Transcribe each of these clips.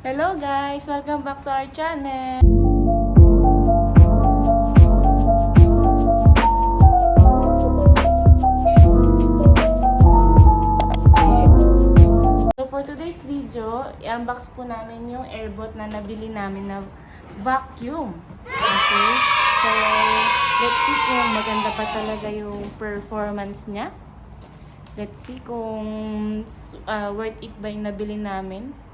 Hello guys! Welcome back to our channel! So for today's video, i-unbox po namin yung Airbot na nabili namin na vacuum. Okay? So, let's see kung maganda pa talaga yung performance niya. Let's see kung worth it ba yung nabili namin.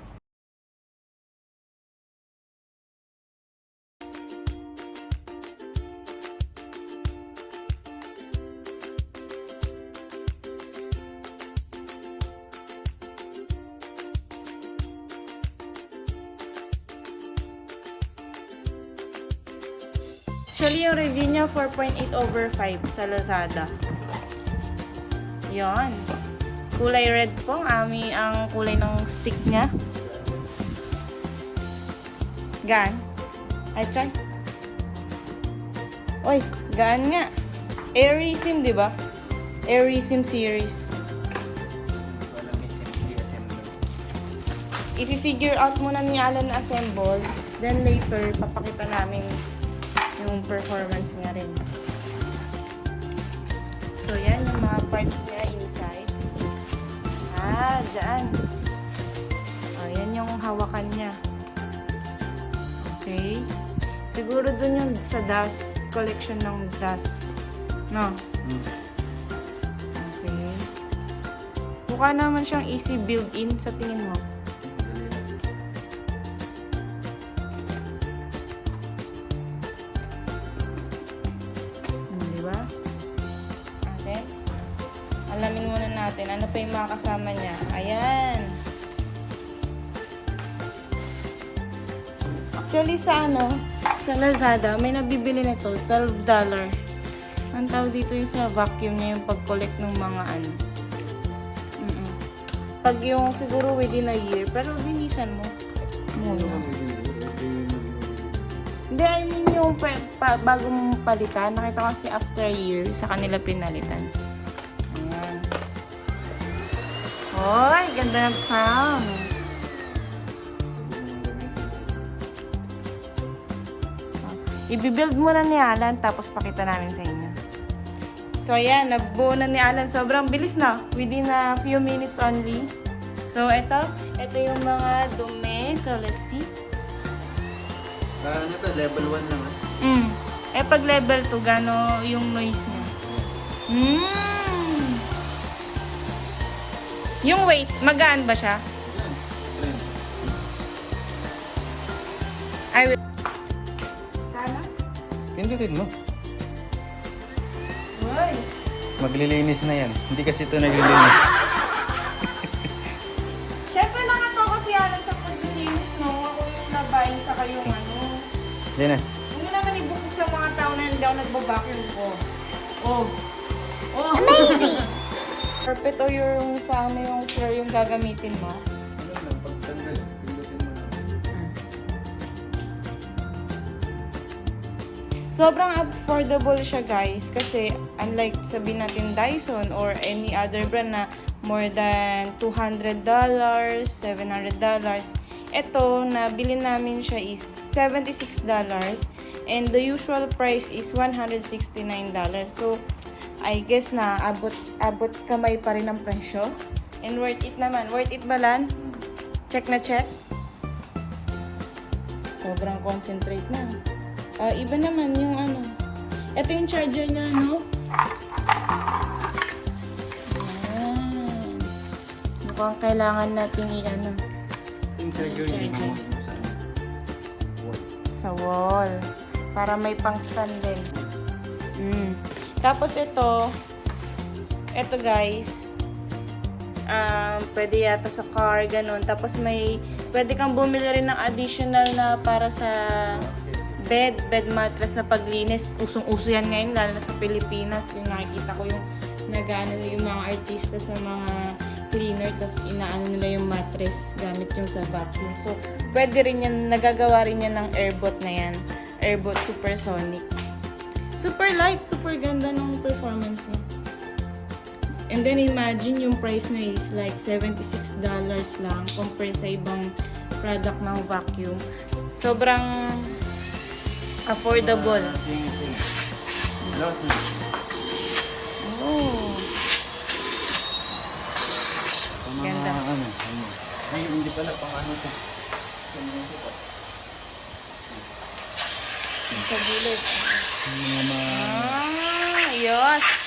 Actually, yung review niya 4.8/5 sa Lazada. Yon. Kulay red po ang kulay ng stick niya. Gaan. Ay, try. Oy, gaan nga. Airism, di ba? Airism series. If i-figure out muna ni Alan na assemble, then later, papakita namin yung performance niya rin. So, yan yung mga parts niya inside. Dyan. Yan yung hawakan niya. Okay. Siguro dun yung sa dust, collection ng dust. No? Okay. Mukha naman siyang easy build-in sa tingin mo. Alamin muna natin ano pa yung mga kasama niya. Ayan. Actually sa Lazada, may nabibili nito, $12. Ang tawag dito yung sa vacuum niya, yung pag-collect ng mga Pag yung siguro within a year, pero binisan mo. Muna. Hindi, I mean yung bago mong palitan, nakita ko kasi after a year, sa kanila pinalitan. Hoy, ganda ng sound. I-build muna ni Alan, tapos pakita namin sa inyo. So, ayan, nabuo na ni Alan. Sobrang bilis na. Within a few minutes only. So, ito yung mga dumi. So, let's see. Ano to? Level 1 naman. Pag level 2, gano yung noise niya. Yung weight, magaan ba siya? I will. Sana? Pindutin mo. Uy! Maglilinis na yan. Hindi kasi ito naglilinis. Siyempre nakatoka si Alan sa paglilinis, no? Ako yung nabayin saka yung Yan na. Hindi naman ibukog sa mga tao na hindi ako nagbabacuum ko. Oh! Amazing! Carpet o yung yung floor yung gagamitin mo? Sobrang affordable siya guys kasi unlike sabihin natin Dyson or any other brand na more than $200, $700, ito nabili namin siya is $76 and the usual price is $169. So I guess na abot kamay pa rin ang presyo. And worth it naman. Worth it ba, Lan? Check na check. Sobrang concentrate na. Iba naman yung ito yung charger niya, no? Ayan. Mukhang kailangan natin Yung charger niya sa wall. Para may pang-stand din. Tapos ito guys, pwede yata sa car, ganun. Tapos pwede kang bumili rin ng additional na para sa bed mattress na paglinis. Usong-uso yan ngayon, lalo na sa Pilipinas. Yung nakikita ko yung yung mga artista sa mga cleaner, tapos inaano nila yung mattress gamit yung sa vacuum. So, pwede rin yan, nagagawa rin yan ng Airbot na yan. Airbot Supersonic. Super light, super ganda ng performance niya. And then imagine yung price na is like $76 lang compare sa ibang product ng vacuum. Sobrang affordable. Oh. Ganda. Ay, hindi pala pang ano to. Sa gilid. Yung mga Yes.